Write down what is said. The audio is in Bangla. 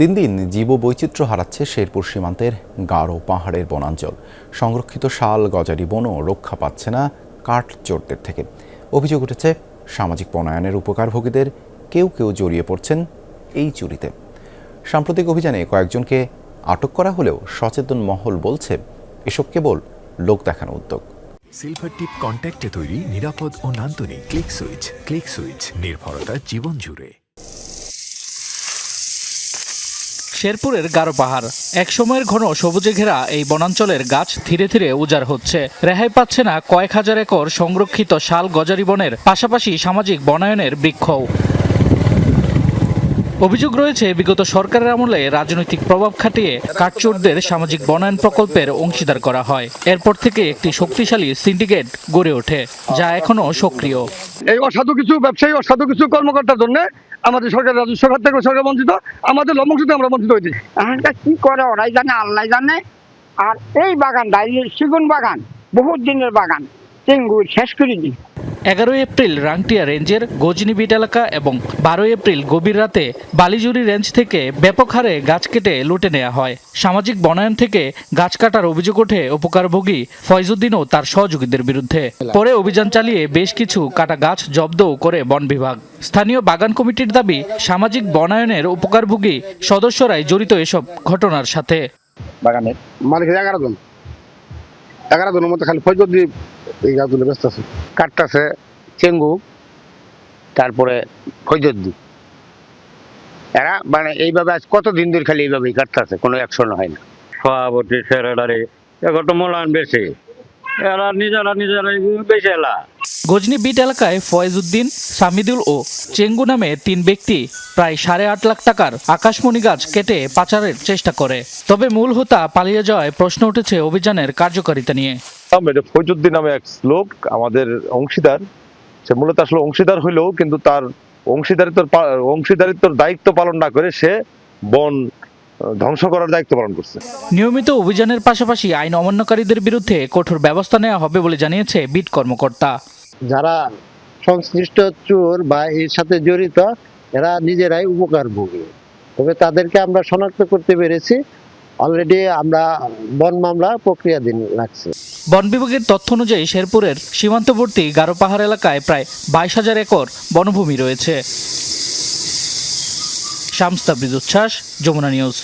দিন দিন জীববৈচিত্র্য হারাচ্ছে শেরপুর সীমান্তের গারো পাহাড়ের বনাঞ্চল। সংরক্ষিত শাল গজারি বনও রক্ষা পাচ্ছে না কাঠচোরদের থেকে। অভিযোগ উঠেছে সামাজিক বনায়নের উপকারভোগীদের কেউ কেউ জড়িয়ে পড়ছেন এই চুরিতে। সাম্প্রতিক অভিযানে কয়েকজনকে আটক করা হলেও সচেতন মহল বলছে এসব কেবল লোক দেখানো উদ্যোগ। সিলভার টিপ কন্ট্যাক্টে তৈরি নিরাপদ ও নান্দনিক ক্লিক সুইচ নির্ভরতা জীবন জুড়ে। শেরপুরের গারো পাহাড় একসময়ের ঘন সবুজে ঘেরা এই বনাঞ্চলের গাছ ধীরে ধীরে উজাড় হচ্ছে। রেহাই পাচ্ছে না কয়েক হাজার একর সংরক্ষিত শাল গজারি বনের পাশাপাশি সামাজিক বনায়নের বৃক্ষও। অভিযোগ রয়েছে বিগত সরকারের আমলে রাজনৈতিক প্রভাব খাটিয়ে কাঠচোরদের সামাজিক বনায়ন প্রকল্পের অংশীদার করা হয়। এরপর থেকে একটি শক্তিশালী সিন্ডিকেট গড়ে ওঠে, যা এখনো সক্রিয়। এই অসাধু কিছু ব্যবসায়ী, অসাধু কিছু কর্মকর্তার জন্য আমাদের সরকার রাজস্ব খাত থেকে সরকার বঞ্চিত, আমাদের লবঙ্গ আমরা বঞ্চিত হয়েছি। এখানকার কি করে ওরাই জানে, আল্লাহ জানে। আর এই বাগানটা, এই সেগুন বাগান, বহুত দিনের বাগান, টেঙ্গু শেষ করে দিই। 11 এপ্রিল রাংটিয়া রেঞ্জের গজনি বিট এলাকা এবং 12 এপ্রিল গভীর রাতে বালিজুরি রেঞ্জ থেকে ব্যাপক হারে গাছ কেটে লুটে নেওয়া হয়। সামাজিক বনায়ন থেকে গাছ কাটার অভিযোগ ওঠে উপকারভোগী ফয়জুদ্দিন ও তার সহযোগীদের বিরুদ্ধে। পরে অভিযান চালিয়ে বেশ কিছু কাটা গাছ জব্দও করে বন বিভাগ। স্থানীয় বাগান কমিটির দাবি, সামাজিক বনায়নের উপকারভোগী সদস্যরাই জড়িত এসব ঘটনার সাথে। বাগানের মালিকের 11 জনের মধ্যে খালি ফয়জুদ্দিন এই গাছগুলো ব্যস্ত আছে, কাটতেছে চেঙ্গু, তারপরে ফয়জুদ্দিন। এরা মানে এইভাবে আজ কতদিন ধরে খালি এইভাবেই কাটতেছে, কোনো অ্যাকশন হয় না। সভাপতি সেক্রেটারি এখন মূল্যায়ন বেশি, এরা নিজেরা বেশি এলা। গজনি বিট এলাকায় ফয়েজউদ্দিন, সামিদুল ও চেঙ্গু নামে 3 ব্যক্তি প্রায় 8.5 লাখ টাকার আকাশমণি গাছ কেটে পাচারের চেষ্টা করে। তবে মূল হোতা পালিয়ে যাওয়ায় প্রশ্ন উঠেছে অভিযানের কার্যকারিতা নিয়ে। ফয়জুদ্দিন নামে এক লোক আমাদের অংশীদার, সে মূলত আসলে অংশীদার হইলেও কিন্তু তার অংশীদারিত্বর দায়িত্ব পালন না করে সে বন ধ্বংস করার দায়িত্ব পালন করছে। নিয়মিত অভিযানের পাশাপাশি আইন অমান্যকারীদের বিরুদ্ধে কঠোর ব্যবস্থা নেওয়া হবে বলে জানিয়েছে বিট কর্মকর্তা। যারা সংশ্লিষ্ট চোর বা এর সাথে জড়িত এরা নিজেরাই উপকারভোগী, তবে তাদেরকে আমরা শনাক্ত করতে পেরেছি। অলরেডি আমরা বন মামলা প্রক্রিয়াধীন রাখছি। বন বিভাগের তথ্য অনুযায়ী শেরপুরের সীমান্তবর্তী গারো পাহাড় এলাকায় প্রায় 22,000 একর বনভূমি রয়েছে। শামস তাবরিজ উচ্ছ্বাস, যমুনা নিউজ।